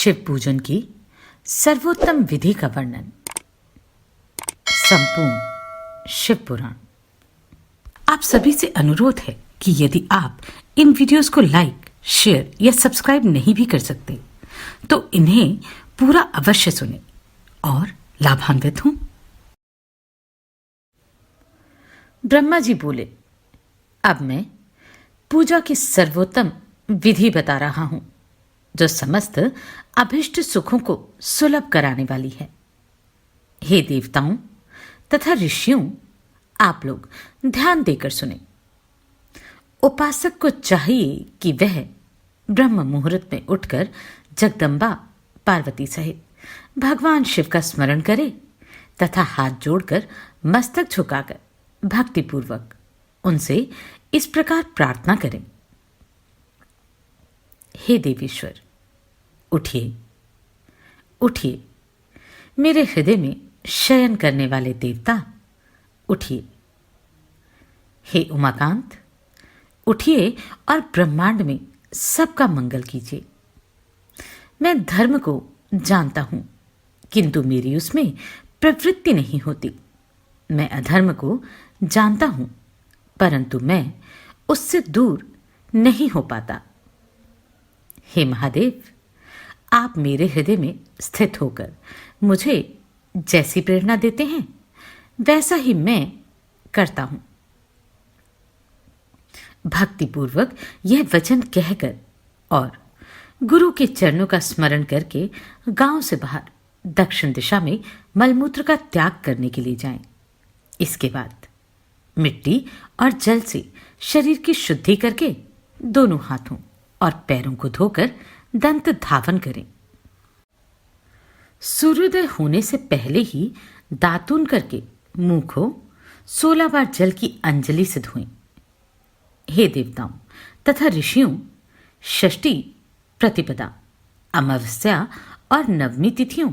शिव पूजन की सर्वोत्तम विधि का वर्णन। संपूर्ण शिव पुराण। आप सभी से अनुरोध है कि यदि आप इन वीडियोस को लाइक, शेयर या सब्सक्राइब नहीं भी कर सकते तो इन्हें पूरा अवश्य सुनें और लाभान्वित हों। ब्रह्मा जी बोले, अब मैं पूजा की सर्वोत्तम विधि बता रहा हूं जो समस्त अभिष्ट सुखों को सुलभ कराने वाली है। हे देवताओं तथा ऋषियों, आप लोग ध्यान देकर सुने। उपासक को चाहिए कि वह ब्रह्म मुहूर्त में उठकर जगदम्बा पार्वती सहित भगवान शिव का स्मरण करे तथा हाथ जोड़कर मस्तक झुकाकर भक्तिपूर्वक उनसे इस प्रकार प्रार्थना करें। हे देवेश्वर, उठिए उठिए, मेरे हृदय में शयन करने वाले देवता, उठिए। हे उमाकांत, उठिए और ब्रह्मांड में सबका मंगल कीजिए। मैं धर्म को जानता हूं किंतु मेरी उसमें प्रवृत्ति नहीं होती। मैं अधर्म को जानता हूं परंतु मैं उससे दूर नहीं हो पाता। हे महादेव, आप मेरे हृदय में स्थित होकर मुझे जैसी प्रेरणा देते हैं वैसा ही मैं करता हूं। भक्तिपूर्वक यह वचन कहकर और गुरु के चरणों का स्मरण करके गांव से बाहर दक्षिण दिशा में मलमूत्र का त्याग करने के लिए जाएं। इसके बाद मिट्टी और जल से शरीर की शुद्धि करके दोनों हाथों और पैरों को धोकर दंत धावन करें। सूर्योदय होने से पहले ही दातून करके मुंह को 16 बार जल की अंजलि से धोएं। हे देवताओं तथा ऋषियों, षष्ठी, प्रतिपदा, अमावस्या और नवमी तिथियों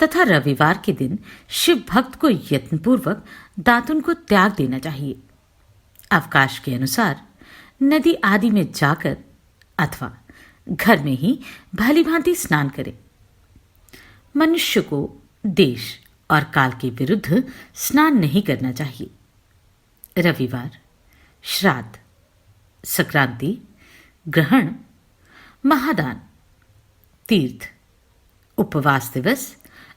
तथा रविवार के दिन शिव भक्त को यत्नपूर्वक दातुन को त्याग देना चाहिए। अवकाश के अनुसार नदी आदि में जाकर अथवा घर में ही भली भांति स्नान करें। मनुष्य को देश और काल के विरुद्ध स्नान नहीं करना चाहिए। रविवार, श्राद्ध, संक्रांति, ग्रहण, महादान, तीर्थ, उपवास दिवस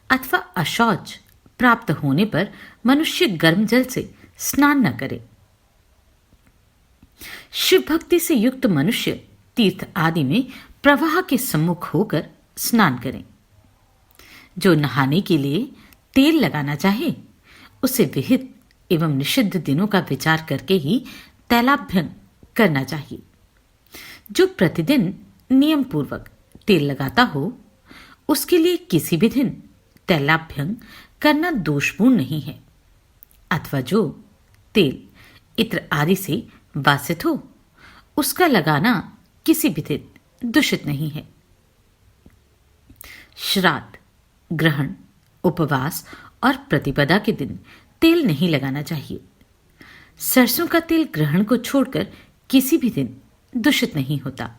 अथवा अशौच प्राप्त होने पर मनुष्य गर्म जल से स्नान न करे। शिव भक्ति से युक्त मनुष्य तीर्थ आदि में प्रवाह के सम्मुख होकर स्नान करें। जो नहाने के लिए तेल लगाना चाहे उसे विहित एवं निषिद्ध दिनों का विचार करके ही तैलाभ्यंग करना चाहिए। जो प्रतिदिन नियम पूर्वक तेल लगाता हो उसके लिए किसी भी दिन तैलाभ्यंग करना दोषपूर्ण नहीं है। अथवा जो तेल इत्र आदि से वासित हो उसका लगाना किसी भी दिन दूषित नहीं है। श्राद्ध, ग्रहण, उपवास और प्रतिपदा के दिन तेल नहीं लगाना चाहिए। सरसों का तेल ग्रहण को छोड़कर किसी भी दिन दूषित नहीं होता।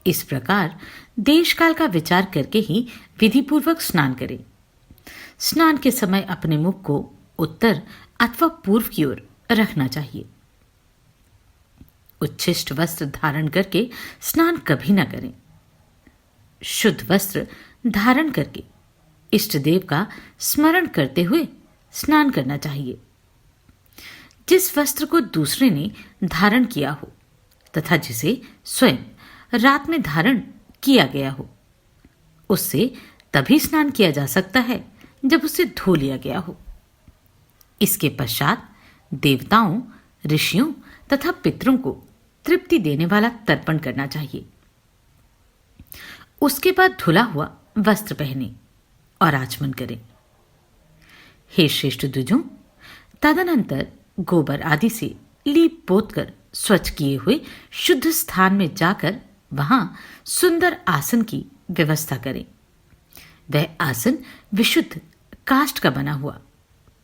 इस प्रकार देश काल का विचार करके ही विधिपूर्वक स्नान करें। स्नान के समय अपने मुख को उत्तर अथवा पूर्व की ओर रखना चाहिए। उच्छिष्ट वस्त्र धारण करके स्नान कभी न करें। शुद्ध वस्त्र धारण करके इष्ट देव का स्मरण करते हुए स्नान करना चाहिए। जिस वस्त्र को दूसरे ने धारण किया हो तथा जिसे स्वयं रात में धारण किया गया हो उससे तभी स्नान किया जा सकता है जब उसे धो लिया गया हो। इसके पश्चात देवताओं, ऋषियों तथा पितरों को तृप्ति देने वाला तर्पण करना चाहिए। उसके बाद धुला हुआ वस्त्र पहने और आचमन करें। हे श्रेष्ठ द्विजों, तदनंतर गोबर आदि से लीप पोत कर स्वच्छ किए हुए शुद्ध स्थान में जाकर वहां सुंदर आसन की व्यवस्था करें। वह आसन विशुद्ध काष्ठ का बना हुआ,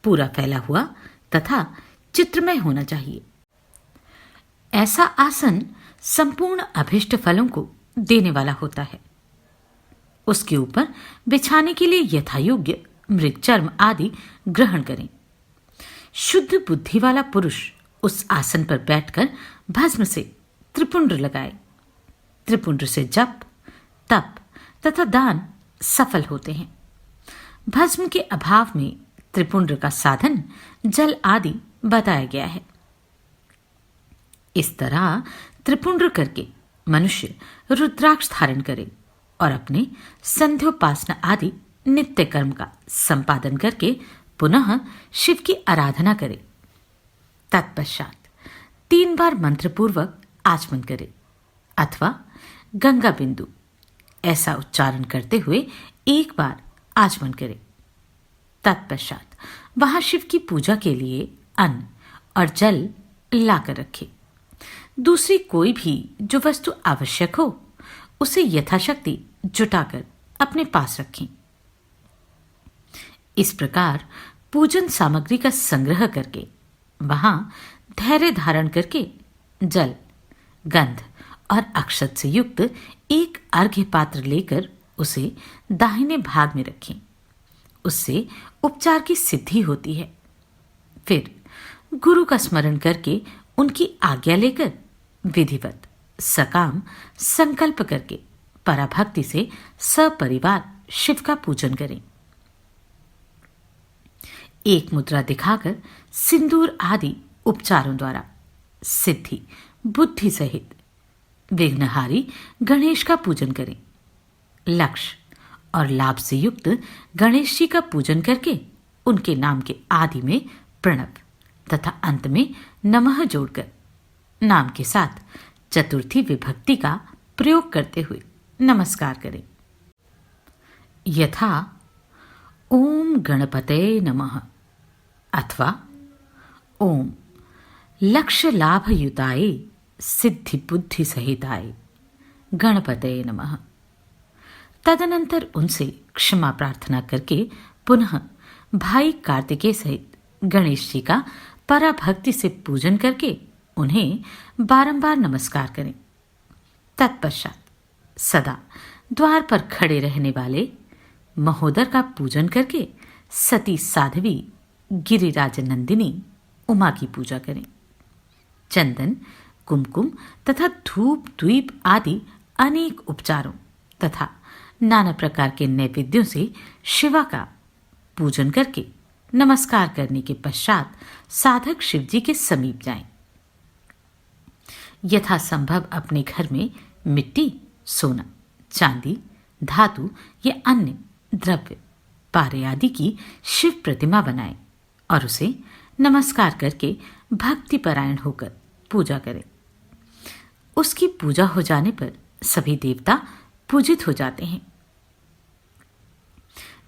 पूरा फैला हुआ तथा चित्रमय होना चाहिए। ऐसा आसन संपूर्ण अभिष्ट फलों को देने वाला होता है। उसके ऊपर बिछाने के लिए यथायोग्य मृगचर्म आदि ग्रहण करें। शुद्ध बुद्धि वाला पुरुष उस आसन पर बैठकर भस्म से त्रिपुंड लगाए। त्रिपुंड से जप, तप तथा दान सफल होते हैं। भस्म के अभाव में त्रिपुंड का साधन जल आदि बताया गया है। इस तरह त्रिपुंड करके मनुष्य रुद्राक्ष धारण करे और अपने संध्योपासना आदि नित्य कर्म का संपादन करके पुनः शिव की आराधना करे। तत्पश्चात 3 बार मंत्रपूर्वक आचमन करे अथवा गंगा बिंदु ऐसा उच्चारण करते हुए 1 बार आचमन करे। तत्पश्चात वहां शिव की पूजा के लिए अन्न और जल लाकर रखे। दूसरी कोई भी जो वस्तु आवश्यक हो उसे यथाशक्ति जुटाकर अपने पास रखें। इस प्रकार पूजन सामग्री का संग्रह करके वहां धैर्य धारण करके जल, गंध और अक्षत से युक्त एक अर्घ्य पात्र लेकर उसे दाहिने भाग में रखें। उससे उपचार की सिद्धि होती है। फिर गुरु का स्मरण करके उनकी आज्ञा लेकर विधिवत सकाम संकल्प करके पराभक्ति से सपरिवार शिव का पूजन करें। एक मुद्रा दिखाकर सिंदूर आदि उपचारों द्वारा सिद्धि बुद्धि सहित विघ्नहारी गणेश का पूजन करें। लक्ष्य और लाभ से युक्त गणेश जी का पूजन करके उनके नाम के आदि में प्रणव तथा अंत में नमः जोड़कर नाम के साथ चतुर्थी विभक्ति का प्रयोग करते हुए नमस्कार करें। यथा ओम गणपतये नमः अथवा ओम लक्ष्य लाभयुताय सिद्धि बुद्धि सहिताय गणपतये नमः। तदनंतर उनसे क्षमा प्रार्थना करके पुनः भाई कार्तिकेय सहित गणेश जी का पराभक्ति से पूजन करके उन्हें बारंबार नमस्कार करें। तत्पश्चात सदा द्वार पर खड़े रहने वाले महोदर का पूजन करके सती साध्वी गिरिराज नंदिनी उमा की पूजा करें। चंदन, कुमकुम तथा धूप द्वीप आदि अनेक उपचारों तथा नाना प्रकार के नैवेद्यों से शिवा का पूजन करके नमस्कार करने के पश्चात साधक शिव जी के समीप जाएं। यथासंभव अपने घर में मिट्टी, सोना, चांदी, धातु या अन्य द्रव्य, पारे आदि की शिव प्रतिमा बनाएं और उसे नमस्कार करके भक्तिपरायण होकर पूजा करें। उसकी पूजा हो जाने पर सभी देवता पूजित हो जाते हैं।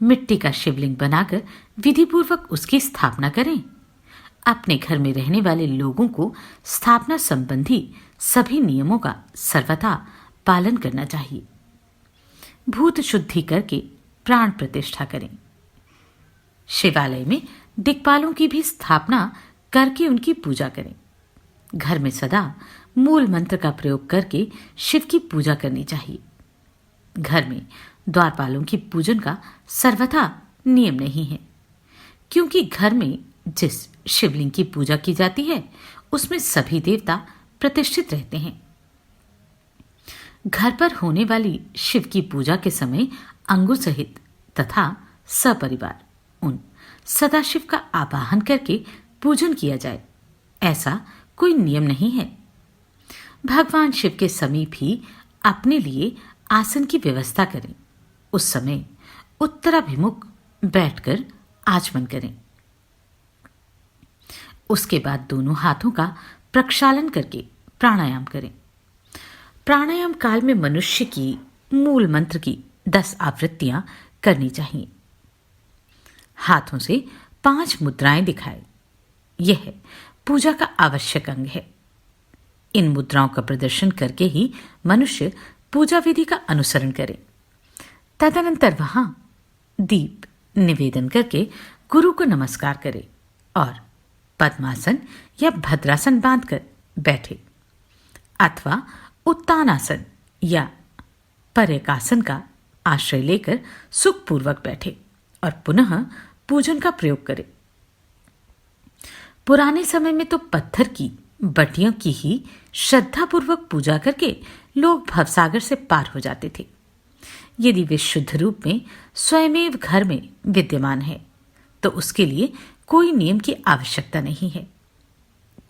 मिट्टी का शिवलिंग बनाकर विधिपूर्वक उसकी स्थापना करें। अपने घर में रहने वाले लोगों को स्थापना संबंधी सभी नियमों का सर्वथा पालन करना चाहिए। भूत शुद्धि करके प्राण प्रतिष्ठा करें। शिवालय में दिक्पालों की भी स्थापना करके उनकी पूजा करें। घर में सदा मूल मंत्र का प्रयोग करके शिव की पूजा करनी चाहिए। घर में द्वारपालों की पूजन का सर्वथा नियम नहीं है, क्योंकि घर में जिस शिवलिंग की पूजा की जाती है उसमें सभी देवता प्रतिष्ठित रहते हैं। घर पर होने वाली शिव की पूजा के समय अंगों सहित तथा सपरिवार उन सदाशिव का आवाहन करके पूजन किया जाए, ऐसा कोई नियम नहीं है। भगवान शिव के समीप ही अपने लिए आसन की व्यवस्था करें। उस समय उत्तराभिमुख बैठकर आचमन करें। उसके बाद दोनों हाथों का प्रक्षालन करके प्राणायाम करें। प्राणायाम काल में मनुष्य की मूल मंत्र की 10 आवृत्तियां करनी चाहिए। हाथों से 5 मुद्राएं दिखाएं। यह पूजा का आवश्यक अंग है। इन मुद्राओं का प्रदर्शन करके ही मनुष्य पूजा विधि का अनुसरण करे। तदनंतर वहां दीप निवेदन करके गुरु को नमस्कार करे और पद्मासन या भद्रासन बांधकर बैठे अथवा उत्तानासन या पर्यकासन का आश्रय लेकर सुखपूर्वक बैठे और पुनः पूजन का प्रयोग करें। पुराने समय में तो पत्थर की बटियों की ही श्रद्धापूर्वक पूजा करके लोग भवसागर से पार हो जाते थे। यदि वे शुद्ध रूप में स्वयमेव घर में विद्यमान है तो उसके लिए कोई नियम की आवश्यकता नहीं है।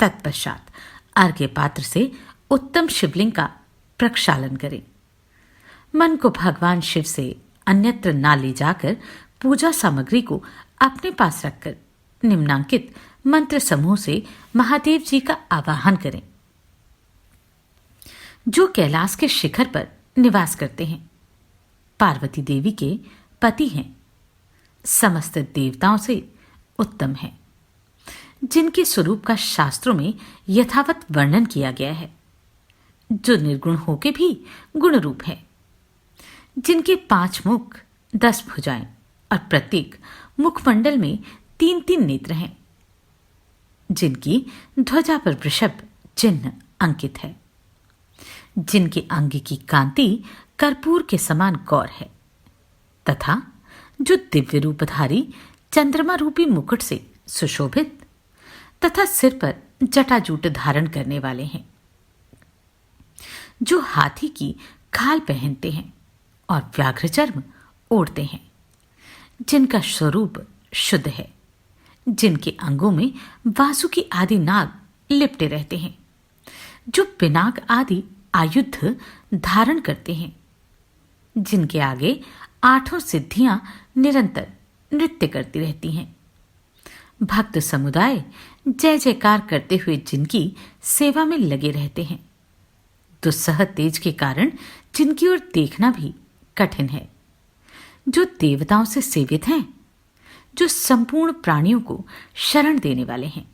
तत्पश्चात अर्घ्य पात्र से उत्तम शिवलिंग का प्रक्षालन करें। मन को भगवान शिव से अन्यत्र ना ले जाकर पूजा सामग्री को अपने पास रखकर निम्नांकित मंत्र समूह से महादेव जी का आवाहन करें, जो कैलाश के शिखर पर निवास करते हैं, पार्वती देवी के पति हैं, समस्त देवताओं से उत्तम है, जिनके स्वरूप का शास्त्रों में यथावत वर्णन किया गया है, जो निर्गुण होके भी गुण रूप है, जिनके 5 मुख 10 भुजाएं और प्रत्येक मुखमंडल में 3-3 नेत्र हैं, जिनकी ध्वजा पर वृषभ चिन्ह अंकित है, जिनके अंग की कांति कर्पूर के समान गौर है तथा जो दिव्य रूपधारी चंद्रमा रूपी मुकुट से सुशोभित तथा सिर पर जटाजूट धारण करने वाले हैं, जो हाथी की खाल पहनते हैं और व्याघ्र चर्म ओढ़ते हैं, जिनका स्वरूप शुद्ध है, जिनके अंगों में वासुकी आदि नाग लिपटे रहते हैं, जो पिनाक आदि आयुध धारण करते हैं, जिनके आगे 8 सिद्धियां निरंतर नृत्य करती रहती हैं, भक्त समुदाय जय जयकार करते हुए जिनकी सेवा में लगे रहते हैं, दुस्सह तेज के कारण जिनकी ओर देखना भी कठिन है, जो देवताओं से सेवित हैं, जो संपूर्ण प्राणियों को शरण देने वाले हैं,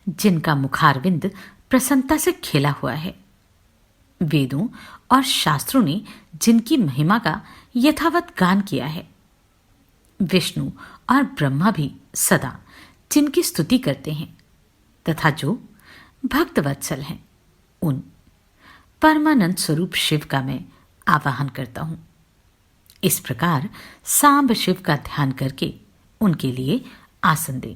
जिनका मुखारविंद प्रसन्नता से खिला हुआ है, वेदों और शास्त्रों ने जिनकी महिमा का यथावत गान किया है, विष्णु और ब्रह्मा भी सदा जिनकी स्तुति करते हैं तथा जो भक्त वत्सल हैं, उन परमानंद स्वरूप शिव का मैं आवाहन करता हूं। इस प्रकार सांब शिव का ध्यान करके उनके लिए आसन दें।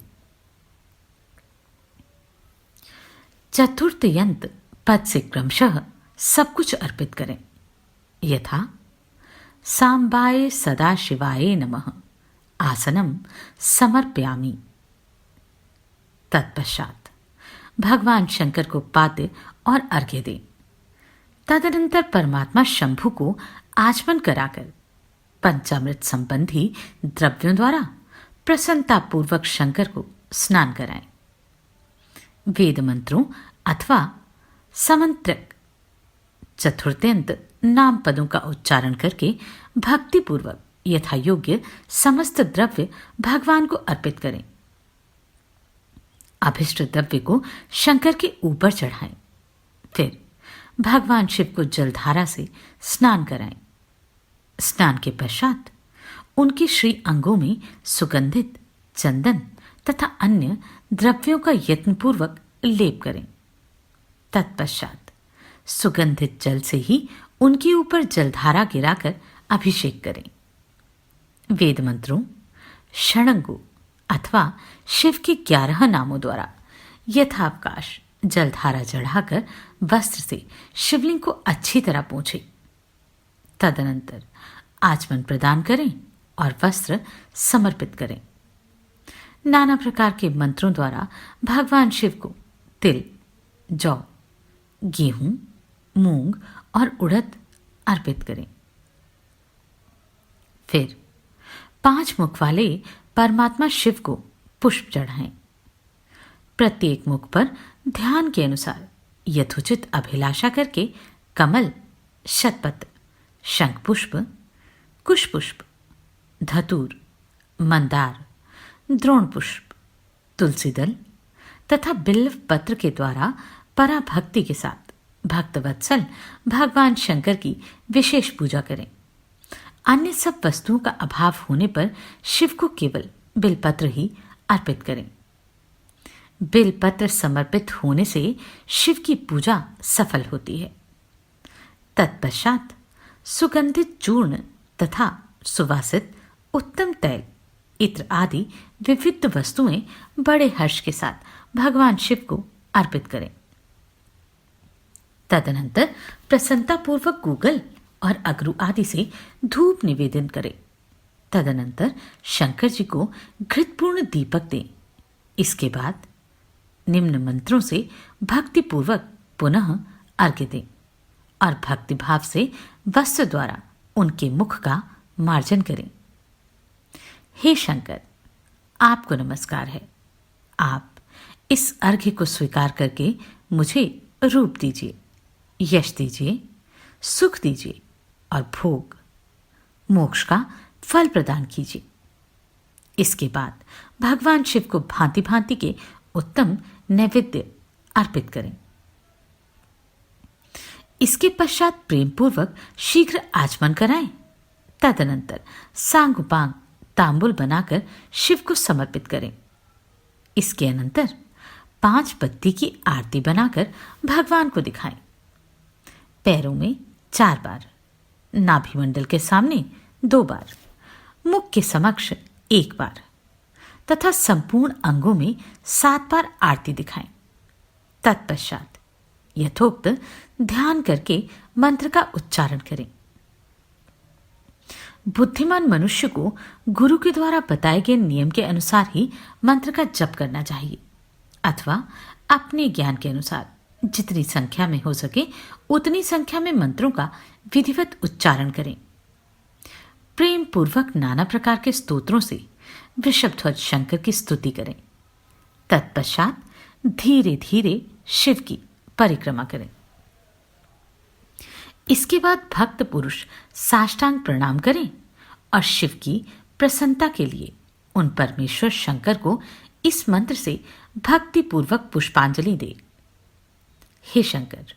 चतुर्थ यंत्र पद से क्रमशः सब कुछ अर्पित करें, यथा सांबाय सदा शिवाय नमः आसनम समर्पयामि। तत्पश्चात भगवान शंकर को पाद्य और अर्घ्य दें। तदनंतर परमात्मा शंभु को आचमन कराकर पंचामृत संबंधी द्रव्यों द्वारा प्रसन्नतापूर्वक शंकर को स्नान कराएं। वेद मंत्रों अथवा समंत्रक चतुर्थ्यंत नाम पदों का उच्चारण करके भक्तिपूर्वक यथा योग्य समस्त द्रव्य भगवान को अर्पित करें। अभिष्ट द्रव्य को शंकर के ऊपर चढ़ाएं, फिर भगवान शिव को जलधारा से स्नान कराएं। स्नान के पश्चात उनके श्री अंगों में सुगंधित चंदन तथा अन्य द्रव्यों का यत्नपूर्वक लेप करें। तत्पश्चात सुगंधित जल से ही उनके ऊपर जलधारा गिराकर अभिषेक करें। वेद मंत्रों, षडंगों अथवा शिव के 11 नामों द्वारा यथावकाश जलधारा चढ़ाकर वस्त्र से शिवलिंग को अच्छी तरह पोंछें। तदनंतर आचमन प्रदान करें और वस्त्र समर्पित करें। नाना प्रकार के मंत्रों द्वारा भगवान शिव को तिल, जौ, गेहूं, मूंग और उड़द अर्पित करें। फिर 5 मुख वाले परमात्मा शिव को पुष्प चढ़ाएं। प्रत्येक मुख पर ध्यान के अनुसार यथोचित अभिलाषा करके कमल, शतपत्र, शंख पुष्प, कुश पुष्प, धतूर, मंदार, द्रोण पुष्प, तुलसी दल तथा बिल्व पत्र के द्वारा पराभक्ति के साथ भक्तवत्सल भगवान शंकर की विशेष पूजा करें। अन्य सब वस्तुओं का अभाव होने पर शिव को केवल बिलपत्र ही अर्पित करें। बिलपत्र समर्पित होने से शिव की पूजा सफल होती है। तत्पश्चात सुगंधित चूर्ण तथा सुवासित उत्तम तैल, इत्र आदि विविध वस्तुएं बड़े हर्ष के साथ भगवान शिव को अर्पित करें। तदनंतर प्रसन्नतापूर्वक गूगल और अगरू आदि से धूप निवेदन करें। तदनंतर शंकर जी को घृतपूर्ण दीपक दें। इसके बाद निम्न मंत्रों से भक्तिपूर्वक पुनः अर्घ्य दें और भक्तिभाव से वस्त्र द्वारा उनके मुख का मार्जन करें। हे शंकर, आपको नमस्कार है। आप इस अर्घ्य को स्वीकार करके मुझे रूप दीजिए, यश दीजिए, सुख दीजिए और भोग मोक्ष का फल प्रदान कीजिए। इसके बाद भगवान शिव को भांति भांति के उत्तम नैवेद्य अर्पित करें। इसके पश्चात प्रेम पूर्वक शीघ्र आचमन कराएं। तदनंतर सांग उपांग तांबुल बनाकर शिव को समर्पित करें। इसके अनंतर 5 पत्ती की आरती बनाकर भगवान को दिखाएं। पैरों में 4 बार, नाभिमंडल के सामने 2 बार, मुख के समक्ष 1 बार तथा संपूर्ण अंगों में 7 बार आरती दिखाएं। तत्पश्चात यथोक्त ध्यान करके मंत्र का उच्चारण करें। बुद्धिमान मनुष्य को गुरु के द्वारा बताए गए नियम के अनुसार ही मंत्र का जप करना चाहिए अथवा अपने ज्ञान के अनुसार जितनी संख्या में हो सके उतनी संख्या में मंत्रों का विधिवत उच्चारण करें। प्रेम पूर्वक नाना प्रकार के स्तोत्रों से वृषभध्वज शंकर की स्तुति करें। तत्पश्चात धीरे धीरे शिव की परिक्रमा करें। इसके बाद भक्त पुरुष साष्टांग प्रणाम करें और शिव की प्रसन्नता के लिए उन परमेश्वर शंकर को इस मंत्र से भक्ति पूर्वक पुष्पांजलि दे। हे शंकर,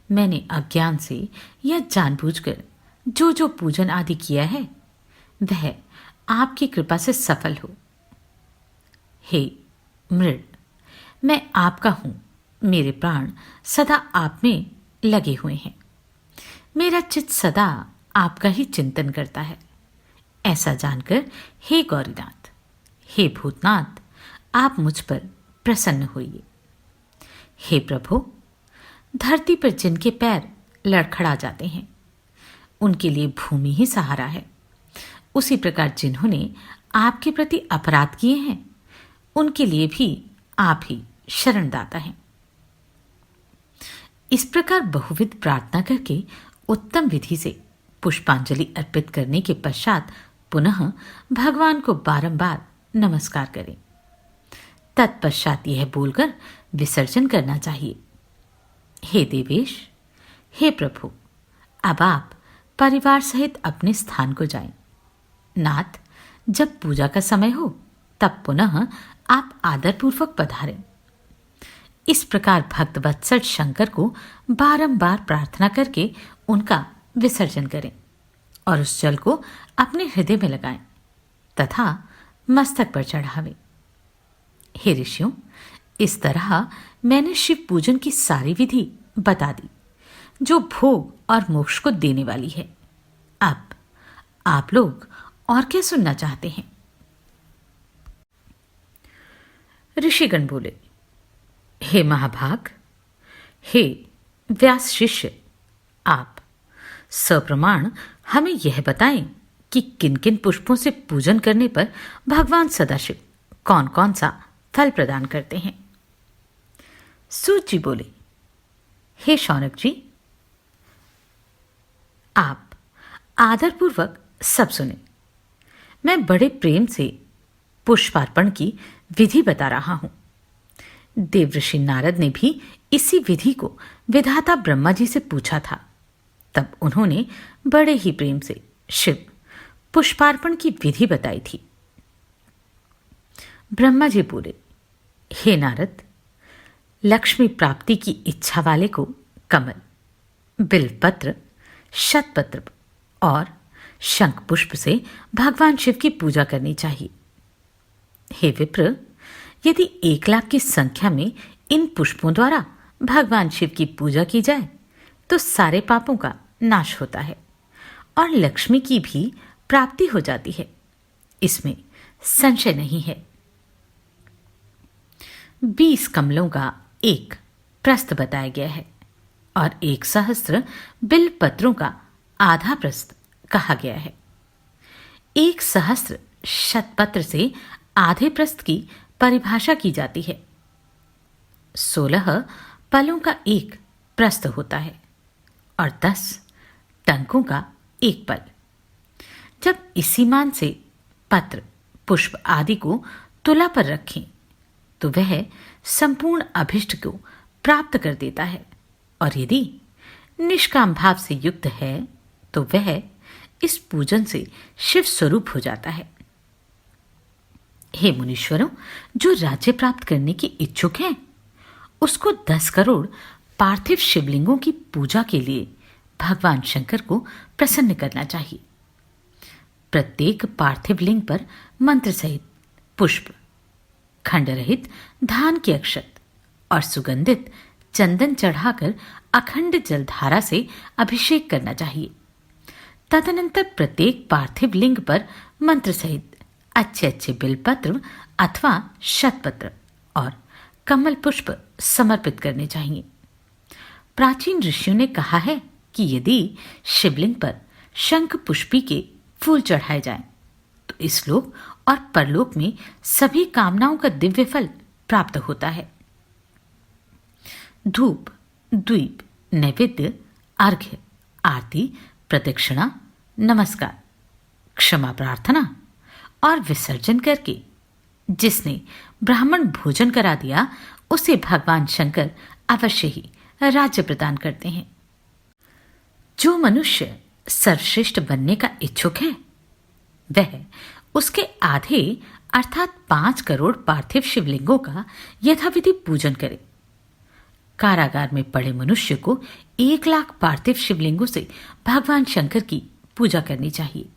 मैंने अज्ञान से या जानबूझकर जो जो पूजन आदि किया है वह आपकी कृपा से सफल हो। हे मृड, मैं आपका हूं, मेरे प्राण सदा आप में लगे हुए हैं। मेरा चित्त सदा आपका ही चिंतन करता है। ऐसा जानकर हे गौरीनाथ, हे भूतनाथ, आप मुझ पर प्रसन्न होइए। हे प्रभु, धरती पर जिनके पैर लड़खड़ा जाते हैं उनके लिए भूमि ही सहारा है। उसी प्रकार जिन्होंने आपके प्रति अपराध किए हैं उनके लिए भी आप ही शरणदाता हैं। इस प्रकार बहुविध प्रार्थना करके उत्तम विधि से पुष्पांजलि अर्पित करने के पश्चात पुनः भगवान को बारंबार नमस्कार करें। तत्पश्चात यह बोलकर विसर्जन करना चाहिए, हे देवेश, हे प्रभु, अब आप परिवार सहित अपने स्थान को जाएं। नाथ, जब पूजा का समय हो तब पुनः आप आदरपूर्वक पधारें। इस प्रकार भक्त वत्सल शंकर को बारंबार प्रार्थना करके उनका विसर्जन करें और उस जल को अपने हृदय में लगाएं तथा मस्तक पर चढ़ावें। हे ऋषियों, इस तरह मैंने शिव पूजन की सारी विधि बता दी जो भोग और मोक्ष को देने वाली है। अब आप लोग और क्या सुनना चाहते हैं? ऋषिगण बोले, हे महाभाग, हे व्यास शिष्य, आप सप्रमाण हमें यह बताएं कि किन किन पुष्पों से पूजन करने पर भगवान सदाशिव कौन कौन सा फल प्रदान करते हैं। सूत जी बोले, हे शौनक जी, आप आदरपूर्वक सब सुने। मैं बड़े प्रेम से पुष्पार्पण की विधि बता रहा हूं। देवऋषि नारद ने भी इसी विधि को विधाता ब्रह्मा जी से पूछा था। तब उन्होंने बड़े ही प्रेम से शिव पुष्पार्पण की विधि बताई थी। ब्रह्मा जी बोले, हे नारद, लक्ष्मी प्राप्ति की इच्छा वाले को कमल, बिल्वपत्र, शतपत्र और शंख पुष्प से भगवान शिव की पूजा करनी चाहिए। हे विप्र, यदि 1,00,000 की संख्या में इन पुष्पों द्वारा भगवान शिव की पूजा की जाए तो सारे पापों का नाश होता है और लक्ष्मी की भी प्राप्ति हो जाती है, इसमें संशय नहीं है। 20 कमलों का एक प्रस्थ बताया गया है और 1 सहस्त्र बिल पत्रों का आधा प्रस्थ कहा गया है। 1 सहस्त्र शतपत्र से आधे प्रस्थ की परिभाषा की जाती है। 16 पलों का एक प्रस्थ होता है और 10 टंकों का एक पल। जब इसी मान से पत्र, पुष्प आदि को तुला पर रखें तो वह संपूर्ण अभिष्ट को प्राप्त कर देता है, और यदि निष्काम भाव से युक्त है तो वह इस पूजन से शिव स्वरूप हो जाता है। हे मुनीश्वरों, जो राज्य प्राप्त करने की इच्छुक है उसको 10 करोड़ पार्थिव शिवलिंगों की पूजा के लिए भगवान शंकर को प्रसन्न करना चाहिए। प्रत्येक पार्थिव लिंग पर मंत्र सहित पुष्प, खंड रहित धान की अक्षत और सुगंधित चंदन चढ़ाकर अखंड जलधारा से अभिषेक करना चाहिए। तदनंतर प्रत्येक पार्थिव लिंग पर मंत्र सहित अच्छे अच्छे बिलपत्र अथवा शतपत्र और कमल पुष्प समर्पित करने चाहिए। प्राचीन ऋषियों ने कहा है कि यदि शिवलिंग पर शंख पुष्पी के फूल चढ़ाए जाएं तो इस लोक और परलोक में सभी कामनाओं का दिव्य फल प्राप्त होता है। धूप, द्वीप, नैवेद्य, अर्घ्य, आरती, प्रदक्षिणा, नमस्कार, क्षमा प्रार्थना और विसर्जन करके जिसने ब्राह्मण भोजन करा दिया उसे भगवान शंकर अवश्य ही राज्य प्रदान करते हैं। जो मनुष्य सर्वश्रेष्ठ बनने का इच्छुक है वह उसके आधे अर्थात 5 करोड़ पार्थिव शिवलिंगों का यथाविधि पूजन करे। कारागार में पड़े मनुष्य को 1 लाख पार्थिव शिवलिंगों से भगवान शंकर की पूजा करनी चाहिए।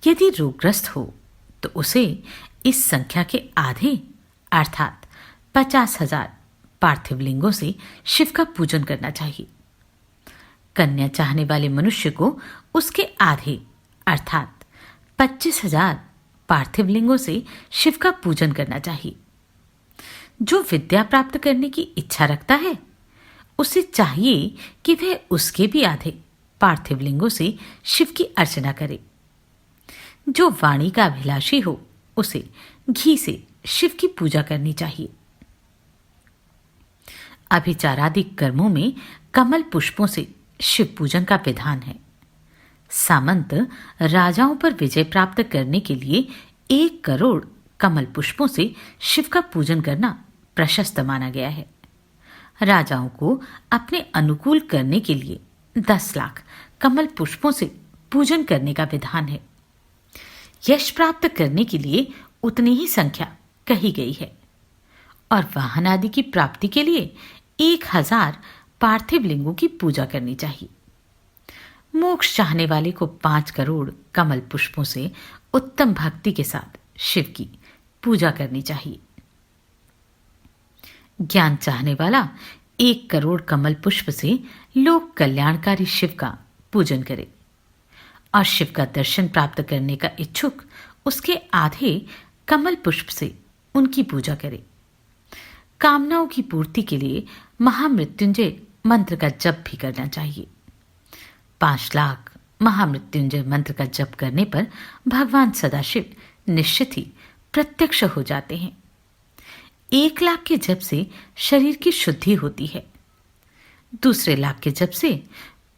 यदि रोगग्रस्त हो तो उसे इस संख्या के आधे अर्थात 50,000 पार्थिव लिंगों से शिव का पूजन करना चाहिए। कन्या चाहने वाले मनुष्य को उसके आधे अर्थात 25,000 पार्थिव लिंगों से शिव का पूजन करना चाहिए। जो विद्या प्राप्त करने की इच्छा रखता है उसे चाहिए कि वह उसके भी आधे पार्थिव लिंगों से शिव की अर्चना करे। जो वाणी का अभिलाषी हो उसे घी से शिव की पूजा करनी चाहिए। अभिचारादि कर्मों में कमल पुष्पों से शिव पूजन का विधान है। सामंत राजाओं पर विजय प्राप्त करने के लिए 1 करोड़ कमल पुष्पों से शिव का पूजन करना प्रशस्त माना गया है। राजाओं को अपने अनुकूल करने के लिए 10 लाख कमल पुष्पों से पूजन करने का विधान है। यश प्राप्त करने के लिए उतनी ही संख्या कही गई है और वाहन आदि की प्राप्ति के लिए 1000 पार्थिव लिंगों की पूजा करनी चाहिए। मोक्ष चाहने वाले को 5 करोड़ कमल पुष्पों से उत्तम भक्ति के साथ शिव की पूजा करनी चाहिए। ज्ञान चाहने वाला 1 करोड़ कमल पुष्प से लोक कल्याणकारी शिव का पूजन करे और शिव का दर्शन प्राप्त करने का इच्छुक उसके आधे कमल पुष्प से उनकी पूजा करे। कामनाओं की पूर्ति के लिए महामृत्युंजय मंत्र का जप भी करना चाहिए। 5 लाख महामृत्युंजय मंत्र का जप करने पर भगवान सदाशिव निश्चित ही प्रत्यक्ष हो जाते हैं। 1 लाख के जप से शरीर की शुद्धि होती है। दूसरे लाख के जप से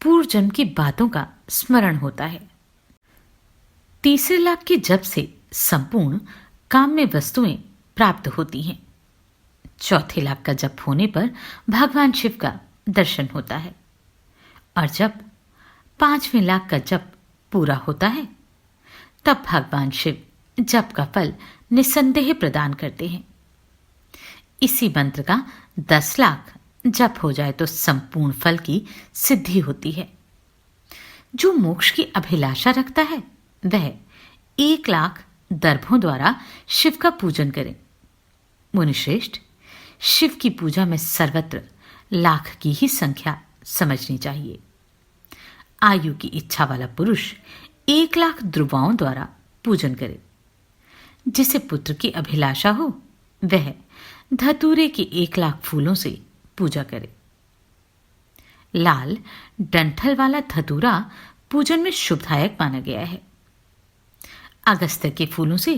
पूर्व जन्म की बातों का स्मरण होता है। तीसरे लाख के जप से संपूर्ण काम्य वस्तुएं प्राप्त होती हैं। चौथे लाख का जप होने पर भगवान शिव का दर्शन होता है और जब 5वें लाख का जप पूरा होता है तब भगवान शिव जप का फल निसंदेह प्रदान करते हैं। इसी मंत्र का 10 लाख जप हो जाए तो संपूर्ण फल की सिद्धि होती है। जो मोक्ष की अभिलाषा रखता है वह 1 लाख दर्भों द्वारा शिव का पूजन करे। मुनिश्रेष्ठ, शिव की पूजा में सर्वत्र लाख की ही संख्या समझनी चाहिए। आयु की इच्छा वाला पुरुष 1,00,000 द्रुवाओं द्वारा पूजन करे। जिसे पुत्र की अभिलाषा हो वह धतूरे के 1,00,000 फूलों से पूजा करे। लाल डंठल वाला धतूरा पूजन में शुभदायक माना गया है। अगस्त्य के फूलों से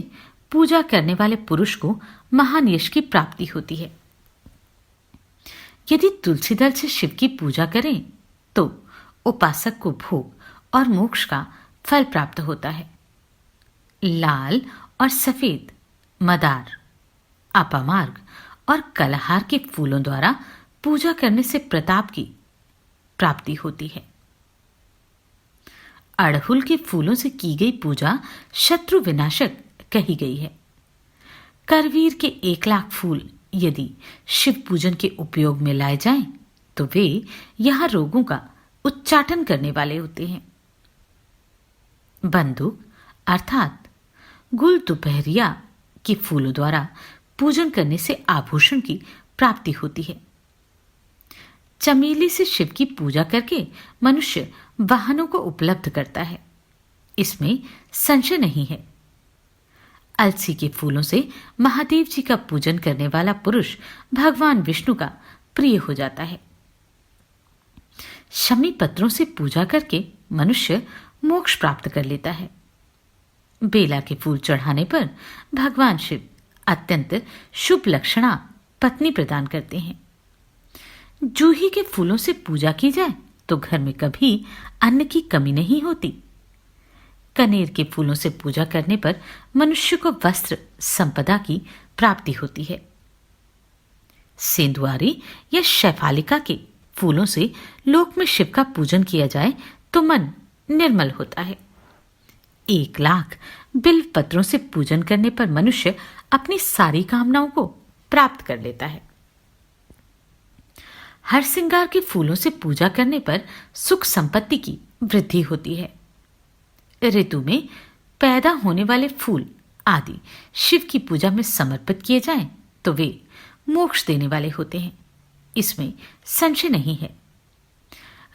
पूजा करने वाले पुरुष को महान यश की प्राप्ति होती है। यदि तुलसी दल से शिव की पूजा करें तो उपासक को भोग और मोक्ष का फल प्राप्त होता है। लाल और सफेद मदार, अपामार्ग और कलहार के फूलों द्वारा पूजा करने से प्रताप की प्राप्ति होती है। अड़हुल के फूलों से की गई पूजा शत्रु विनाशक कही गई है। करवीर के 1,00,000 फूल यदि शिव पूजन के उपयोग में लाए जाएं तो वे यहां रोगों का उच्चाटन करने वाले होते हैं। बंदूक अर्थात गुल दोपहरिया के फूलों द्वारा पूजन करने से आभूषण की प्राप्ति होती है। चमेली से शिव की पूजा करके मनुष्य वाहनों को उपलब्ध करता है, इसमें संशय नहीं है। अलसी के फूलों से महादेव जी का पूजन करने वाला पुरुष भगवान विष्णु का प्रिय हो जाता है। शमी पत्रों से पूजा करके मनुष्य मोक्ष प्राप्त कर लेता है। बेला के फूल चढ़ाने पर भगवान शिव अत्यंत शुभ लक्षणा पत्नी प्रदान करते हैं। जूही के फूलों से पूजा की जाए तो घर में कभी अन्न की कमी नहीं होती। कनेर के फूलों से पूजा करने पर मनुष्य को वस्त्र संपदा की प्राप्ति होती है। सेंधुआरी या शैफालिका के फूलों से लोक में शिव का पूजन किया जाए तो मन निर्मल होता है। 1,00,000 बिल्व पत्रों से पूजन करने पर मनुष्य अपनी सारी कामनाओं को प्राप्त कर लेता है। हर श्रृंगार के फूलों से पूजा करने पर सुख संपत्ति की वृद्धि होती है। ऋतु में पैदा होने वाले फूल आदि शिव की पूजा में समर्पित किए जाएं तो वे मोक्ष देने वाले होते हैं, इसमें संशय नहीं है।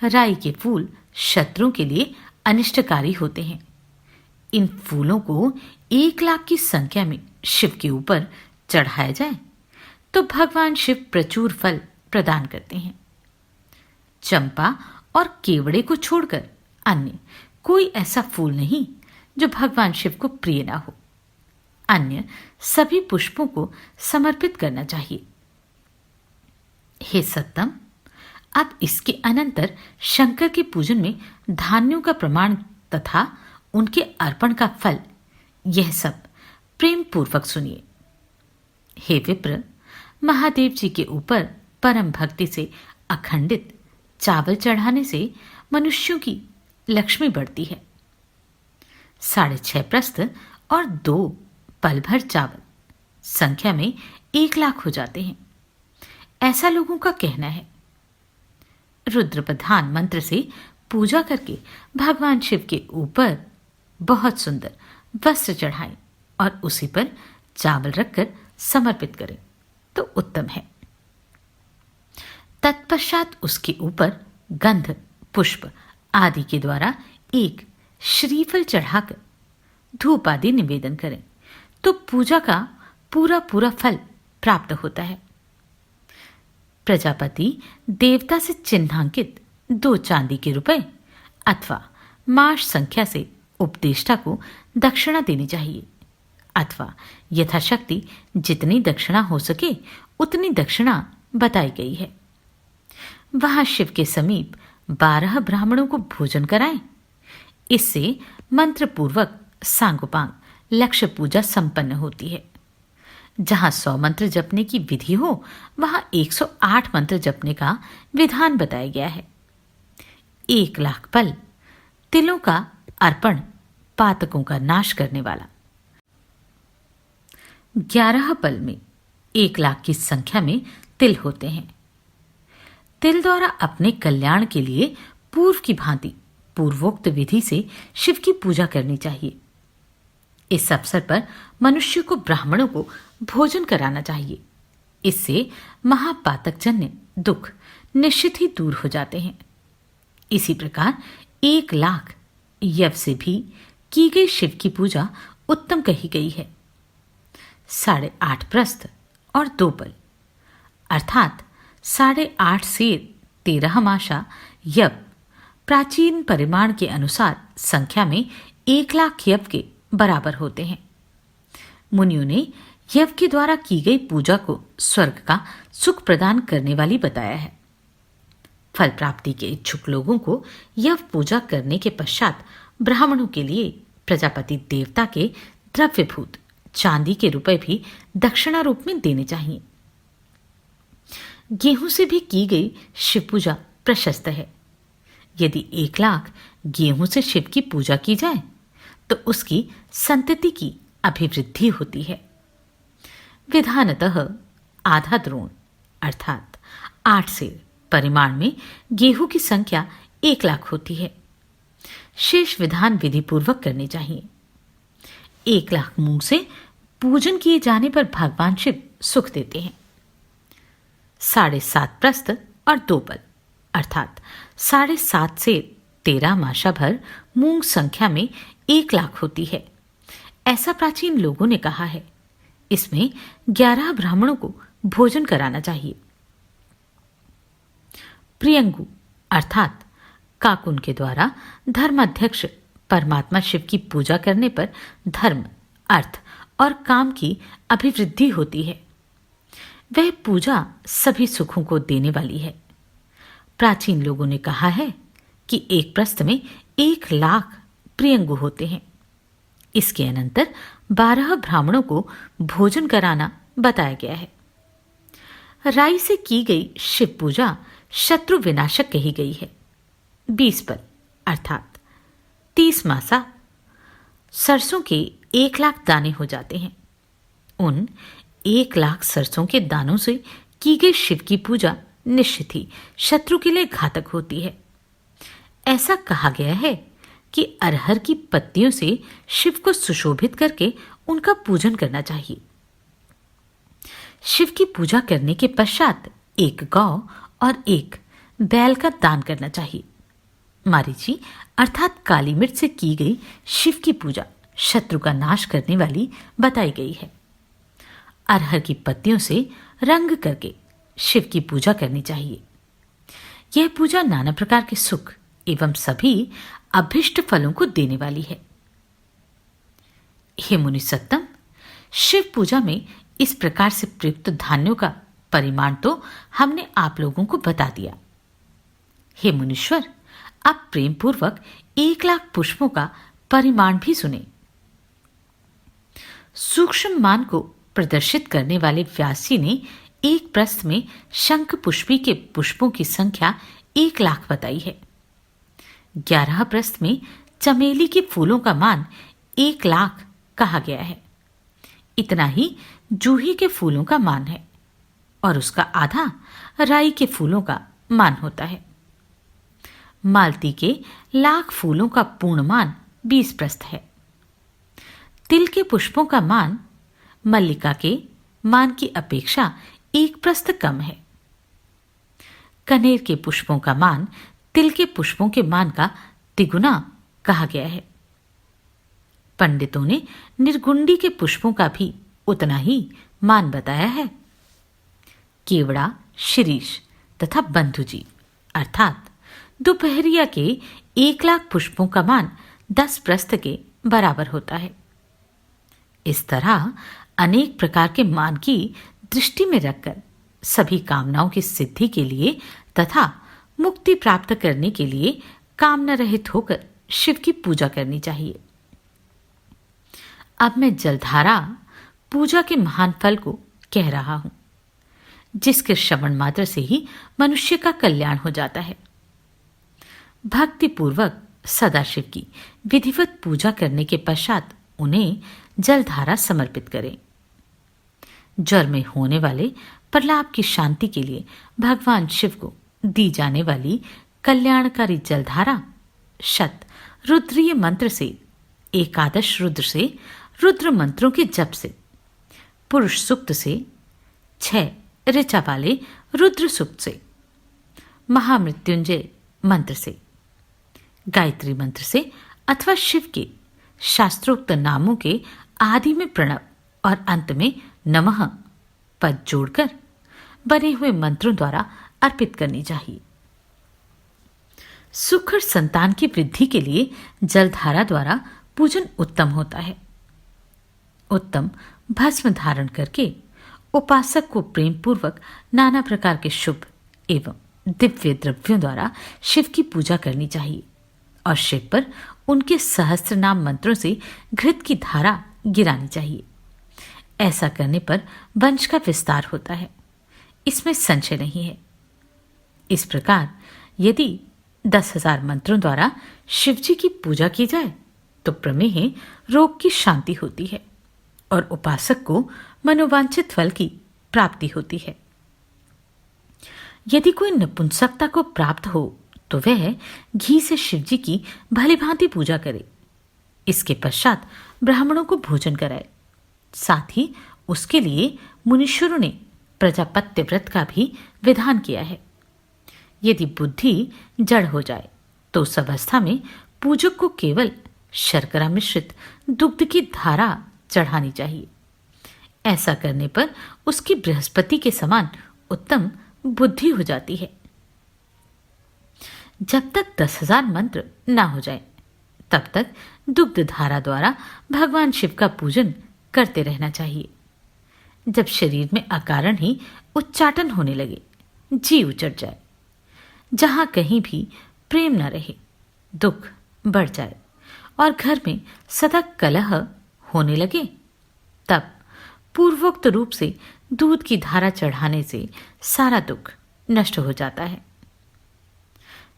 राई के फूल शत्रुओं के लिए अनिष्टकारी होते हैं। इन फूलों को 1,00,000 की संख्या में शिव के ऊपर चढ़ाया जाए तो भगवान शिव प्रचुर फल प्रदान करते हैं। चंपा और केवड़े को छोड़कर अन्य कोई ऐसा फूल नहीं जो भगवान शिव को प्रिय ना हो। अन्य सभी पुष्पों को समर्पित करना चाहिए। हे सत्तम, अब इसके अनंतर शंकर के पूजन में धान्यों का प्रमाण तथा उनके अर्पण का फल, यह सब प्रेम पूर्वक सुनिए। हे विप्र, महादेव जी के ऊपर परम भक्ति से अखंडित चावल चढ़ाने से मनुष्यों की लक्ष्मी बढ़ती है। 6.5 प्रस्थ और 2 पल भर चावल संख्या में 1,00,000 हो जाते हैं, ऐसा लोगों का कहना है। रुद्र प्रधान मंत्र से पूजा करके भगवान शिव के ऊपर बहुत सुंदर वस्त्र चढ़ाएं और उसी पर चावल रखकर समर्पित करें तो उत्तम है। तत्पश्चात उसके ऊपर गंध, पुष्प आदि के द्वारा एक श्रीफल चढ़ाकर धूप आदि निवेदन करें तो पूजा का पूरा फल प्राप्त होता है। प्रजापति देवता से चिन्हांकित 2 चांदी के रुपए अथवा मास संख्या से उपदेष्टा को दक्षिणा देनी चाहिए, अथवा यथाशक्ति जितनी दक्षिणा हो सके उतनी दक्षिणा बताई गई है। वहां शिव के समीप 12 ब्राह्मणों को भोजन कराएं। इससे मंत्र पूर्वक सांगोपांग लक्ष्य पूजा संपन्न होती है। जहां 100 मंत्र जपने की विधि हो वहां 108 मंत्र जपने का विधान बताया गया है। 1,00,000 पल तिलों का अर्पण पातकों का नाश करने वाला। 11 पल में 1,00,000 की संख्या में तिल होते हैं। तिल द्वारा अपने कल्याण के लिए पूर्व की भांति पूर्वोक्त विधि से शिव की पूजा करनी चाहिए। इस अवसर पर मनुष्य को ब्राह्मणों को भोजन कराना चाहिए। इससे महापातकजन्य दुख निश्चित ही दूर हो जाते हैं। इसी प्रकार 1,00,000 यव से भी की गई शिव की पूजा उत्तम कही गई है। 8.5 प्रस्थ और 2 पल अर्थात 8.5 से 13 माशा यव प्राचीन परिमाण के अनुसार संख्या में 1,00,000 यव के बराबर होते हैं। मुनियों ने यव के द्वारा की गई पूजा को स्वर्ग का सुख प्रदान करने वाली बताया है। फल प्राप्ति के इच्छुक लोगों को यव पूजा करने के पश्चात ब्राह्मणों के लिए प्रजापति देवता के द्रव्यभूत चांदी के रुपए भी दक्षिणा रूप में देने चाहिए। गेहूं से भी की गई शिव पूजा प्रशस्त है। यदि 1,00,000 गेहूं से शिव की पूजा की जाए तो उसकी संतति की अभिवृद्धि होती है। विधानतः आधा द्रोण अर्थात 8 सेर परिमाण में गेहूं की संख्या 1,00,000 होती है। शेष विधान विधि पूर्वक करने चाहिए। 1,00,000 मूंग से पूजन किए जाने पर भगवान शिव सुख देते हैं। 7.5 प्रस्थ और 2 पल अर्थात 7.5 से 13 माशा भर मूंग संख्या में 1,00,000 होती है, ऐसा प्राचीन लोगों ने कहा है। इसमें 11 ब्राह्मणों को भोजन कराना चाहिए। प्रियंगु अर्थात काकुन के द्वारा धर्माध्यक्ष परमात्मा शिव की पूजा करने पर धर्म, अर्थ और काम की अभिवृद्धि होती है। वह पूजा सभी सुखों को देने वाली है। प्राचीन लोगों ने कहा है कि एक प्रस्थ में 1,00,000 प्रियंगु होते हैं। इसके अनंतर 12 ब्राह्मणों को भोजन कराना बताया गया है। राई से की गई शिव पूजा शत्रु विनाशक कही गई है। 20 पल अर्थात 30 मासा सरसों के 1,00,000 दाने हो जाते हैं। उन 1,00,000 सरसों के दानों से की गई शिव की पूजा निश्चित ही शत्रु के लिए घातक होती है। ऐसा कहा गया है कि अरहर की पत्तियों से शिव को सुशोभित करके उनका पूजन करना चाहिए। शिव की पूजा करने के पश्चात 1 गौ और 1 बैल का दान करना चाहिए। मारीची अर्थात काली मिर्च से की गई शिव की पूजा शत्रु का नाश करने वाली बताई गई है। अरहर की पत्तियों से रंग करके शिव की पूजा करनी चाहिए। यह पूजा नाना प्रकार के सुख एवं सभी अभिष्ट फलों को देने वाली है। हे मुनि सत्तम, शिव पूजा में इस प्रकार से प्रयुक्त धान्यों का परिमाण तो हमने आप लोगों को बता दिया। हे मुनीश्वर, अब प्रेम पूर्वक 1,00,000 पुष्पों का परिमाण भी सुने। सूक्ष्म मान को प्रदर्शित करने वाले व्यास जी ने एक प्रस्थ में शंख पुष्पी के पुष्पों की संख्या 1,00,000 बताई है। 11 प्रस्थ में चमेली के फूलों का मान 1,00,000 कहा गया है। इतना ही जूही के फूलों का मान है और उसका आधा राई के फूलों का मान होता है। मालती के 1,00,000 फूलों का पूर्ण मान 20 प्रस्थ है। तिल के पुष्पों का मान मल्लिका के मान की अपेक्षा 1 प्रस्थ कम है। कनेर के पुष्पों का मान तिल के पुष्पों के मान का तिगुना कहा गया है। पंडितों ने निर्गुंडी के पुष्पों का भी उतना ही मान बताया है। केवड़ा, शिरीष तथा बंधुजी अर्थात दोपहरिया के 1,00,000 पुष्पों का मान 10 प्रस्थ के बराबर होता है। इस तरह अनेक प्रकार के मान की दृष्टि में रखकर सभी कामनाओं की सिद्धि के लिए तथा मुक्ति प्राप्त करने के लिए कामना रहित होकर शिव की पूजा करनी चाहिए। अब मैं जलधारा पूजा के महान फल को कह रहा हूं, जिसके श्रवण मात्र से ही मनुष्य का कल्याण हो जाता है। भक्ति पूर्वक सदाशिव की विधिवत पूजा करने के पश्चात उन्हें जलधारा समर्पित करें। ज्वर में होने वाले प्रलाप की शांति के लिए भगवान शिव को दी जाने वाली कल्याणकारी जलधारा शत रुद्रीय मंत्र से, एकादश रुद्र से, रुद्र मंत्रों के जप से, पुरुष सूक्त से, 6 ऋचा वाले रुद्र सूक्त से, महामृत्युंजय मंत्र से, गायत्री मंत्र से अथवा शिव के शास्त्रोक्त नामों के आदि में प्रणव और अंत में नमः पद जोड़कर बने हुए मंत्रों द्वारा अर्पित करनी चाहिए। सुख और संतान की वृद्धि के लिए जलधारा द्वारा पूजन उत्तम होता है। उत्तम भस्म धारण करके उपासक को प्रेम पूर्वक नाना प्रकार के शुभ एवं दिव्य द्रव्यों द्वारा शिव की पूजा करनी चाहिए और शिव पर उनके सहस्त्र नाम मंत्रों से घृत की धारा गिरानी चाहिए। ऐसा करने पर वंश का विस्तार होता है, इसमें संशय नहीं है। इस प्रकार यदि 10,000 मंत्रों द्वारा शिवजी की पूजा की जाए तो प्रमेह रोग की शांति होती है और उपासक को मनोवांछित फल की प्राप्ति होती है। यदि कोई नपुंसकता को प्राप्त हो तो वह घी से शिवजी की भली भांति पूजा करे। इसके पश्चात ब्राह्मणों को भोजन कराए। साथ ही उसके लिए मुनीश्वरों ने प्रजापत्य व्रत का भी विधान किया है। यदि बुद्धि जड़ हो जाए तो उस अवस्था में पूजक को केवल शर्करा मिश्रित दुग्ध की धारा चढ़ानी चाहिए। ऐसा करने पर उसकी बृहस्पति के समान उत्तम बुद्धि हो जाती है। जब तक 10,000 मंत्र ना हो जाए तब तक दुग्ध धारा द्वारा भगवान शिव का पूजन करते रहना चाहिए। जब शरीर में अकारण ही उच्चाटन होने लगे, जी उचट जाए, जहां कहीं भी प्रेम न रहे, दुख बढ़ जाए और घर में सदा कलह होने लगे, तब पूर्वोक्त रूप से दूध की धारा चढ़ाने से सारा दुख नष्ट हो जाता है।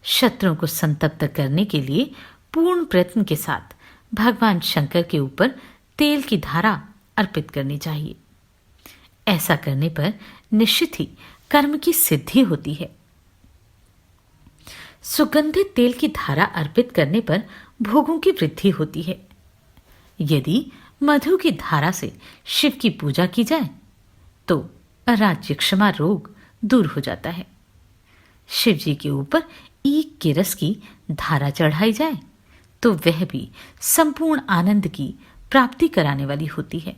शत्रुओं को संतप्त करने के लिए पूर्ण प्रयत्न के साथ भगवान शंकर के ऊपर तेल की धारा अर्पित करनी चाहिए। ऐसा करने पर निश्चित ही कर्म की सिद्धि होती है। सुगंधित तेल की धारा अर्पित करने पर भोगों की वृद्धि होती है। यदि मधु की धारा से शिव की पूजा की जाए तो राज्य क्षमा रोग दूर हो जाता है। शिव जी के ऊपर ईख के रस की धारा चढ़ाई जाए तो वह भी संपूर्ण आनंद की प्राप्ति कराने वाली होती है।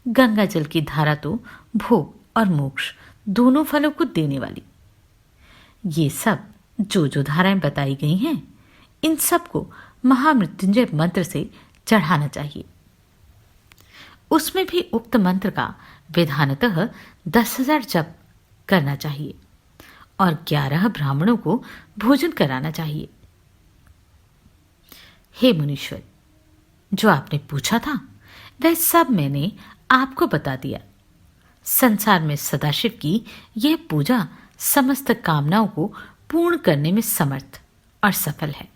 गंगा जल की धारा तो भोग और मोक्ष दोनों फलों को देने वाली। ये सब जो धाराएं बताई गई हैं, इन सब को महामृत्युंजय मंत्र से चढ़ाना चाहिए। उसमें भी उक्त मंत्र का विधानतः 10,000 जप करना चाहिए और 11 ब्राह्मणों को भोजन कराना चाहिए। हे मुनीश्वर, जो आपने पूछा था वह सब मैंने आपको बता दिया। संसार में सदाशिव की यह पूजा समस्त कामनाओं को पूर्ण करने में समर्थ और सफल है।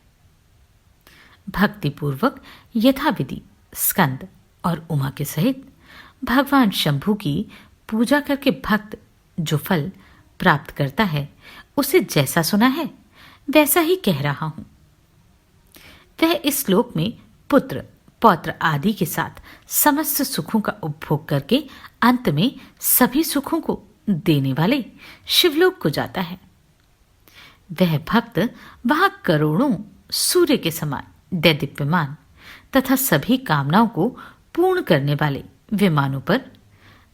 भक्तिपूर्वक यथाविधि स्कंद और उमा के सहित भगवान शंभु की पूजा करके भक्त जो फल प्राप्त करता है, उसे जैसा सुना है वैसा ही कह रहा हूं। वह इस लोक में पुत्र पौत्र आदि के साथ समस्त सुखों का उपभोग करके अंत में सभी सुखों को देने वाले शिवलोक को जाता है। वह भक्त वहां करोड़ों सूर्य के समान दैदीप्यमान तथा सभी कामनाओं को पूर्ण करने वाले विमानों पर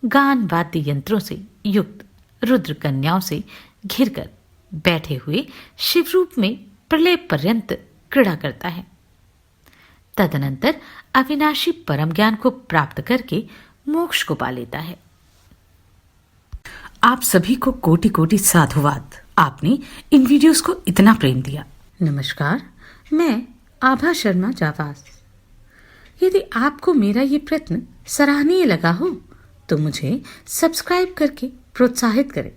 गान वाद्य यंत्रों से युक्त रुद्र कन्याओं से घिरकर बैठे हुए शिवरूप में प्रलय पर्यंत क्रीड़ा करता है। तदनंतर अविनाशी परम ज्ञान को प्राप्त करके मोक्ष को पा लेता है। आप सभी को कोटि कोटि साधुवाद। आपने इन वीडियोस को इतना प्रेम दिया। नमस्कार, मैं आभा शर्मा जावास। यदि आपको मेरा ये प्रयत्न सराहनीय लगा हो तो मुझे सब्सक्राइब करके प्रोत्साहित करें।